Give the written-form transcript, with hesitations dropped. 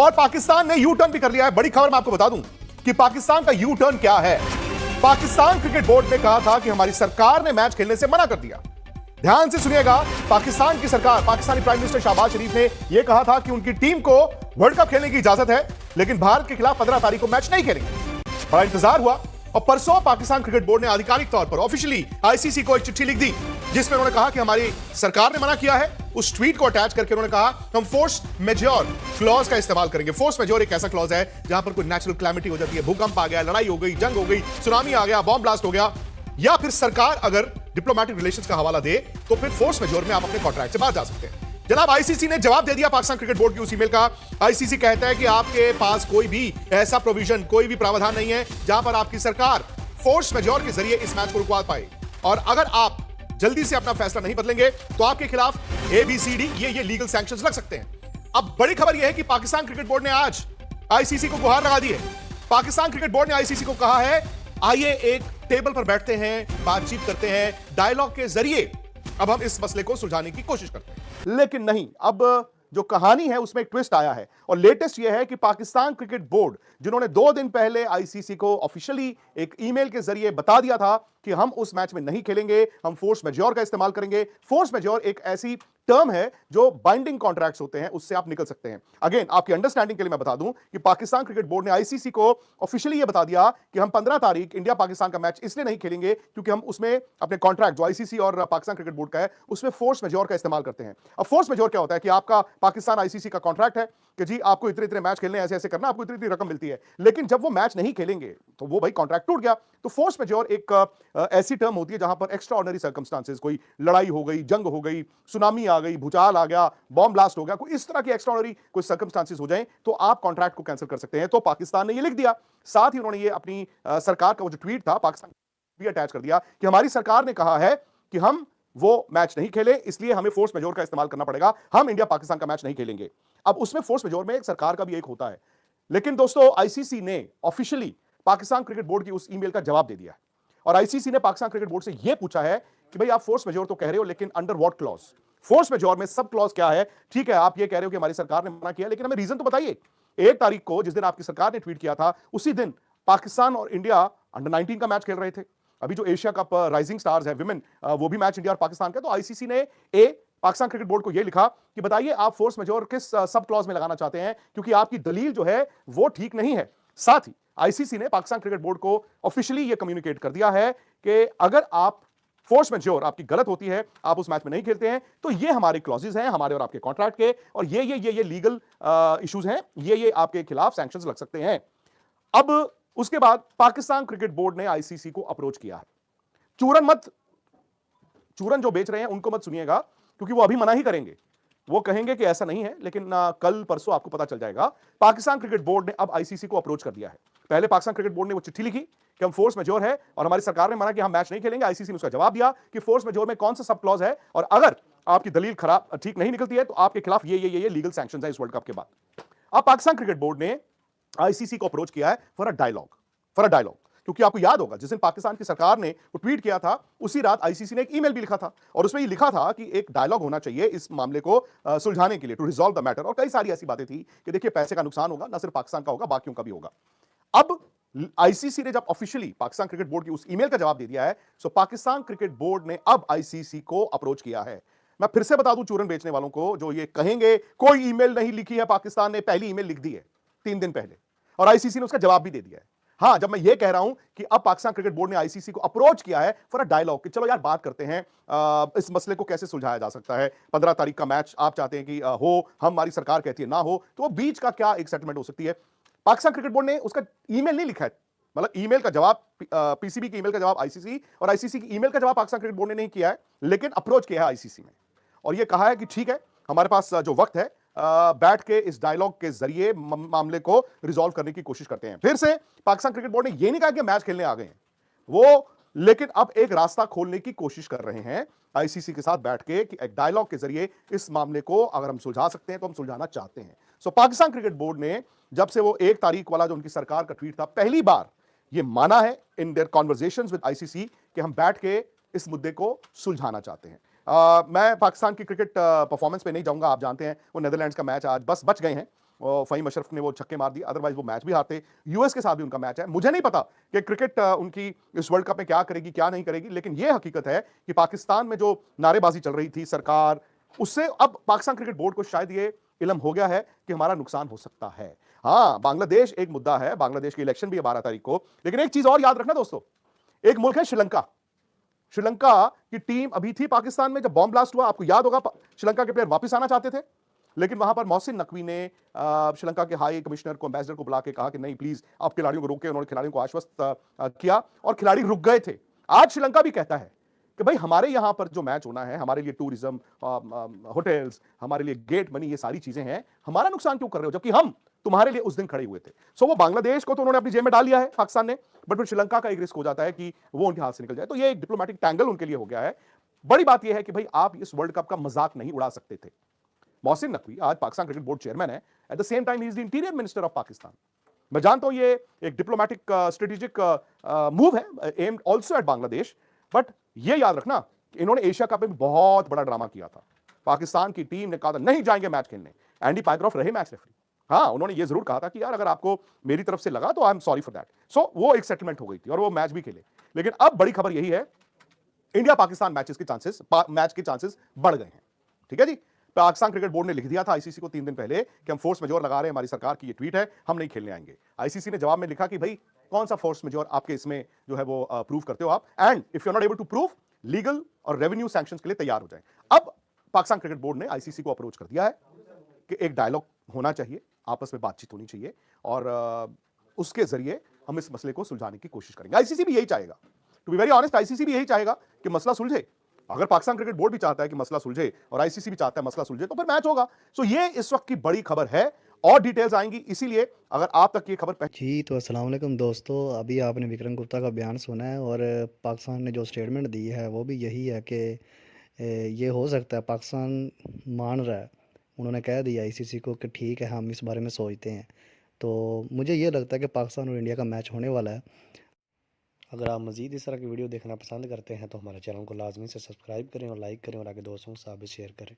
और पाकिस्तान ने U turn भी कर लिया है। बड़ी खबर मैं आपको बता दूं कि पाकिस्तान का यू टर्न क्या है। पाकिस्तान क्रिकेट बोर्ड ने कहा था कि हमारी सरकार ने मैच खेलने से मना कर दिया। ध्यान से सुनिएगा, पाकिस्तान की सरकार, पाकिस्तानी प्राइम मिनिस्टर शहबाज शरीफ ने यह कहा था कि उनकी टीम को वर्ल्ड कप खेलने की इजाजत है, लेकिन भारत के खिलाफ 15 तारीख को मैच नहीं खेलेंगे। बड़ा इंतजार हुआ और परसों पाकिस्तान क्रिकेट बोर्ड ने आधिकारिक तौर पर ऑफिशियली आईसीसी को एक चिट्ठी लिख दी, जिसमें उन्होंने कहा कि हमारी सरकार ने मना किया है। उस ट्वीट को अटैच करके उन्होंने कहा हम फोर्स मेजोर क्लॉज का इस्तेमाल करेंगे। फोर्स मेजोर एक ऐसा क्लॉज है जहां पर कोई नेचुरल कैलेमिटी हो जाती है, भूकंप आ गया, लड़ाई हो गई, जंग हो गई, सुनामी आ गया, बॉम्ब ब्लास्ट हो गया, या फिर सरकार अगर डिप्लोमेटिक रिलेशंस का हवाला दे तो फिर फोर्स मेजोर में आप अपने कॉन्ट्रैक्ट से बाहर जा सकते हैं। जनाब आईसीसी ने जवाब दे दिया पाकिस्तान क्रिकेट बोर्ड की उस ईमेल का। आईसीसी कहता है कि आपके पास कोई भी ऐसा प्रोविजन, कोई भी प्रावधान नहीं है जहां पर आपकी सरकार फोर्स मेजोर के जरिए इस मैच को रुकवा पाए, और अगर आप जल्दी से अपना फैसला नहीं बदलेंगे तो आपके खिलाफ ABCD ये लीगल सैंक्शंस लग सकते हैं। अब बड़ी खबर यह है कि पाकिस्तान क्रिकेट बोर्ड ने आज आईसीसी को गुहार लगा दी है। पाकिस्तान क्रिकेट बोर्ड ने आईसीसी को कहा है आइए एक टेबल पर बैठते हैं, बातचीत करते हैं, डायलॉग के जरिए अब हम इस मसले को सुलझाने की कोशिश करते हैं। लेकिन नहीं, अब जो कहानी है उसमें एक ट्विस्ट आया है, और लेटेस्ट यह है कि पाकिस्तान क्रिकेट बोर्ड, जिन्होंने 2 दिन पहले आईसीसी को ऑफिशियली एक ईमेल के जरिए बता दिया था कि हम उस मैच में नहीं खेलेंगे, हम फोर्स मेजोर का इस्तेमाल करेंगे। फोर्स मेजोर एक ऐसी टर्म है जो बाइंडिंग कॉन्ट्रैक्ट्स होते हैं, उससे आप निकल सकते हैं। अगेन आपकी अंडरस्टैंडिंग के लिए मैं बता दूं कि पाकिस्तान क्रिकेट बोर्ड ने आईसीसी को ऑफिशियली यह बता दिया कि हम 15 तारीख इंडिया पाकिस्तान का मैच इसलिए नहीं खेलेंगे क्योंकि हम उसमें अपने कॉन्ट्रैक्ट जो आईसीसी और पाकिस्तान क्रिकेट बोर्ड का है उसमें फोर्स मेजोर का इस्तेमाल करते हैं। अब फोर्स मेजोर क्या होता है कि आपका पाकिस्तान आईसीसी का कॉन्ट्रैक्ट है कि जी आपको इतने इतने मैच खेलने, ऐसे ऐसे करना, आपको इतनी इतनी रकम मिलती है, लेकिन जब वो मैच नहीं खेलेंगे तो वो भाई कॉन्ट्रैक्ट टूट गया। तो फोर्स मेजोर एक ऐसी टर्म होती है जहां पर एक्स्ट्रा ऑर्डिनरी सर्कमस्टांसेस, कोई लड़ाई हो गई, जंग हो गई, सुनामी आ गई, भूचाल आ गया, बॉम्ब ब्लास्ट हो गया, कोई इस तरह की एक्स्ट्रा ऑर्डिनरी कोई सर्कमस्टांसेस हो जाए तो आप कॉन्ट्रैक्ट को कैंसिल कर सकते हैं। तो पाकिस्तान ने ये लिख दिया। साथ ही उन्होंने ये अपनी सरकार का वो जो ट्वीट था पाकिस्तान भी अटैच कर दिया कि हमारी सरकार ने कहा है कि हम वो मैच नहीं खेले, इसलिए हमें फोर्स मेजोर का इस्तेमाल करना पड़ेगा, हम इंडिया पाकिस्तान का मैच नहीं खेलेंगे। अब उसमें फोर्स मेजोर में एक सरकार का भी एक होता है, लेकिन दोस्तों आईसीसी ने ऑफिशियली पाकिस्तान क्रिकेट बोर्ड की उस ईमेल का जवाब दे दिया है, और आईसीसी ने पाकिस्तान क्रिकेट बोर्ड से यह पूछा है कि भाई आप फोर्स मेजोर तो कह रहे हो, लेकिन under what clause? Force majeure में सब क्लॉज क्या है? ठीक है, आप ये कह रहे हो कि हमारी सरकार ने मना किया, लेकिन हमें रीजन तो बताइए। 1 तारीख को जिस दिन आपकी सरकार ने ट्वीट किया था, उसी दिन पाकिस्तान और इंडिया अंडर 19 का मैच खेल रहे थे। अभी जो एशिया कप राइजिंग स्टार्स है विमेन, वो भी मैच इंडिया और पाकिस्तान का। तो आईसीसी ने पाकिस्तान क्रिकेट बोर्ड को यह लिखा कि बताइए आप फोर्स मेजोर किस सब क्लॉज में लगाना चाहते हैं, क्योंकि आपकी दलील जो है वो ठीक नहीं है। साथ ही आईसीसी ने पाकिस्तान क्रिकेट बोर्ड को ऑफिशियली यह कम्युनिकेट कर दिया है कि अगर आप फोर्स मेजोर आपकी गलत होती है, आप उस मैच में नहीं खेलते हैं, तो ये हमारे क्लॉजेज हैं, हमारे और आपके कॉन्ट्रैक्ट के, और ये लीगल इश्यूज हैं, ये आपके खिलाफ सैंक्शंस लग सकते हैं। अब उसके बाद पाकिस्तान क्रिकेट बोर्ड ने आईसीसी को अप्रोच किया है। चूरन जो बेच रहे हैं उनको मत सुनिएगा, क्योंकि वो अभी मना ही करेंगे, वो कहेंगे कि ऐसा नहीं है, लेकिन कल परसों आपको पता चल जाएगा। पाकिस्तान क्रिकेट बोर्ड ने अब आईसीसी को अप्रोच कर दिया है। पहले पाकिस्तान क्रिकेट बोर्ड ने वो चिट्ठी लिखी कि हम फोर्स मेजोर है और हमारी सरकार ने मना कि हम मैच नहीं खेलेंगे। आईसीसी ने उसका जवाब दिया कि फोर्स मेजोर में कौन सा सब क्लॉज है, और अगर आपकी दलील खराब ठीक नहीं निकलती है तो आपके खिलाफ ये लीगल सैंक्शंस है इस वर्ल्ड कप के बाद। अब पाकिस्तान क्रिकेट बोर्ड ने आईसीसी को अप्रोच किया है फॉर अ डायलॉग, क्योंकि आपको याद होगा जिस दिन पाकिस्तान की सरकार ने वो ट्वीट किया था, उसी रात आईसीसी ने एक ईमेल भी लिखा था, और उसमें ये लिखा था कि एक डायलॉग होना चाहिए इस मामले को सुलझाने के लिए, टू रिजॉल्व द मैटर, और कई सारी ऐसी बातें थी कि देखिए पैसे का नुकसान होगा, ना सिर्फ पाकिस्तान का होगा, बाकियों का भी होगा। अब आईसीसी ने जब ऑफिशियली पाकिस्तान क्रिकेट बोर्ड की उस ईमेल का जवाब दे दिया है, सो पाकिस्तान क्रिकेट बोर्ड ने अब आईसीसी को अप्रोच किया है। मैं फिर से बता दूं चूरन बेचने वालों को जो ये कहेंगे कोई ईमेल नहीं लिखी है पाकिस्तान ने, पहली ईमेल लिख दी है 3 दिन पहले, और आईसीसी ने उसका जवाब भी दे दिया है। हां, जब मैं ये कह रहा हूं कि अब पाकिस्तान क्रिकेट बोर्ड ने आईसीसी को अप्रोच किया है फॉर अ डायलॉग कि चलो यार बात करते हैं, इस मसले को कैसे सुलझाया जा सकता है। 15 तारीख का मैच आप चाहते हैं कि हो, हमारी सरकार कहती है ना हो, तो वो बीच का क्या एक सेटलमेंट हो सकती है। पाकिस्तान क्रिकेट बोर्ड ने उसका ईमेल नहीं लिखा है, मतलब ईमेल का जवाब पीसीबी की ईमेल का जवाब आईसीसी, और आईसीसी की ईमेल का जवाब पाकिस्तान क्रिकेट बोर्ड ने नहीं किया है, लेकिन अप्रोच किया है आईसीसी ने, और यह कहा है कि ठीक है हमारे पास जो वक्त है, बैठ के इस डायलॉग के जरिए मामले को रिजॉल्व करने की कोशिश करते हैं। फिर से पाकिस्तान क्रिकेट बोर्ड ने यह नहीं कहा कि मैच खेलने आ गए हैं वो, लेकिन अब एक रास्ता खोलने की कोशिश कर रहे हैं आईसीसी के साथ बैठ के कि एक डायलॉग के जरिए इस मामले को अगर हम सुलझा सकते हैं तो हम सुलझाना चाहते हैं। सो पाकिस्तान क्रिकेट बोर्ड ने जब से वो 1 तारीख वाला जो उनकी सरकार का ट्वीट था, पहली बार ये माना है in their conversations with ICC कि हम बैठ के इस मुद्दे को सुलझाना चाहते हैं। मैं पाकिस्तान की क्रिकेट परफॉर्मेंस पे नहीं जाऊंगा, आप जानते हैं वो नीदरलैंड्स का मैच आज बस बच गए हैं, फ़हीम अशरफ ने वो छक्के मार दिए, अदरवाइज़ वो मैच भी हारते। यूएस के साथ भी उनका मैच है। मुझे नहीं पता कि क्रिकेट उनकी इस वर्ल्ड कप में क्या करेगी, क्या नहीं करेगी, लेकिन ये हकीकत है कि पाकिस्तान में जो नारेबाज़ी चल रही थी सरकार, उससे अब पाकिस्तान क्रिकेट बोर्ड को शायद ये इल्म हो गया है कि हमारा नुकसान हो सकता है। हाँ, बांग्लादेश एक मुद्दा है, बांग्लादेश के इलेक्शन भी है 12 तारीख को, लेकिन एक चीज़ और याद रखना दोस्तों, एक मुल्क है श्रीलंका। श्रीलंका की टीम अभी थी पाकिस्तान में जब बॉम्ब ब्लास्ट हुआ, आपको याद होगा श्रीलंका के प्लेयर वापस आना चाहते थे, लेकिन वहां पर मोहसिन नकवी ने श्रीलंका के हाई कमिश्नर को, एम्बेसडर को बुला के कहा कि नहीं प्लीज आप खिलाड़ियों को रोके। उन्होंने खिलाड़ियों को आश्वस्त किया और खिलाड़ी रुक गए थे। आज श्रीलंका भी कहता है कि भाई हमारे यहां पर जो मैच होना है, हमारे लिए टूरिज्म, होटल्स, हमारे लिए गेट मनी, ये सारी चीजें हैं, हमारा नुकसान क्यों कर रहे हो, जबकि हम तुम्हारे लिए उस दिन खड़े हुए थे। सो वो बांग्लादेश को तो उन्होंने अपनी जेब में डाल लिया है पाकिस्तान ने, बट फिर श्रीलंका का एक रिस्क हो जाता है कि वो उनके हाथ से निकल जाए। तो ये एक डिप्लोमेटिक टैंगल उनके लिए हो गया है। बड़ी बात यह है कि भाई आप इस वर्ल्ड कप का मजाक नहीं उड़ा सकते थे। मोहसिन नकवी आज पाकिस्तान क्रिकेट बोर्ड चेयरमैन है, at the same time he is the interior minister of Pakistan. मैं जानता हूं ये एक डिप्लोमेटिक स्ट्रेटेजिक मूव है, aimed also at Bangladesh, but ये याद रखना कि इन्होंने एशिया कप में बहुत बड़ा ड्रामा किया था। पाकिस्तान की टीम ने कहा था नहीं जाएंगे मैच खेलने, एंडी पाइक्रॉफ्ट रहे मैच रेफरी। हाँ, उन्होंने ये जरूर कहा था कि यार अगर आपको मेरी तरफ से लगा तो I am sorry for that. So वो एक सेटलमेंट हो गई थी और वो मैच भी खेले। लेकिन अब बड़ी खबर यही है, इंडिया पाकिस्तान मैच के चांसेस बढ़ गए हैं। ठीक है जी, पाकिस्तान क्रिकेट बोर्ड ने लिख दिया था आईसीसी को 3 दिन पहले कि हम फोर्स मेजोर लगा रहे हैं, हमारी सरकार की ये ट्वीट है, हम नहीं खेलने आएंगे। आईसीसी ने जवाब में लिखा कि भाई कौन सा फोर्स मेजोर आपके इसमें जो है वो प्रूव करते हो आप, and if you are not able to prove, legal और रेवेन्यू सैंक्शंस के लिए तैयार हो जाए। अब पाकिस्तान क्रिकेट बोर्ड ने आईसीसी को अप्रोच कर दिया है कि एक डायलॉग होना चाहिए, आपस में बातचीत होनी चाहिए और उसके जरिए हम इस मसले को सुलझाने की कोशिश करेंगे। आईसीसी भी यही चाहेगा, to be very honest, ICC भी यही चाहेगा कि मसला सुलझे। अगर पाकिस्तान क्रिकेट बोर्ड भी चाहता है कि मसला सुलझे और आईसीसी भी चाहता है मसला सुलझे, तो फिर मैच होगा। सो ये इस वक्त की बड़ी खबर है, और डिटेल्स आएंगी, इसीलिए अगर आप तक ये खबर जी, तो अस्सलाम वालेकुम दोस्तों। अभी आपने विक्रम गुप्ता का बयान सुना है और पाकिस्तान ने जो स्टेटमेंट दी है वो भी यही है कि ये हो सकता है पाकिस्तान मान रहा है। उन्होंने कह दिया आईसीसी को कि ठीक है हम इस बारे में सोचते हैं। तो मुझे ये लगता है कि पाकिस्तान और इंडिया का मैच होने वाला है। अगर आप मज़ीद इस तरह की वीडियो देखना पसंद करते हैं तो हमारे चैनल को लाजमी से सब्सक्राइब करें और लाइक करें और आगे दोस्तों के साथ भी शेयर करें।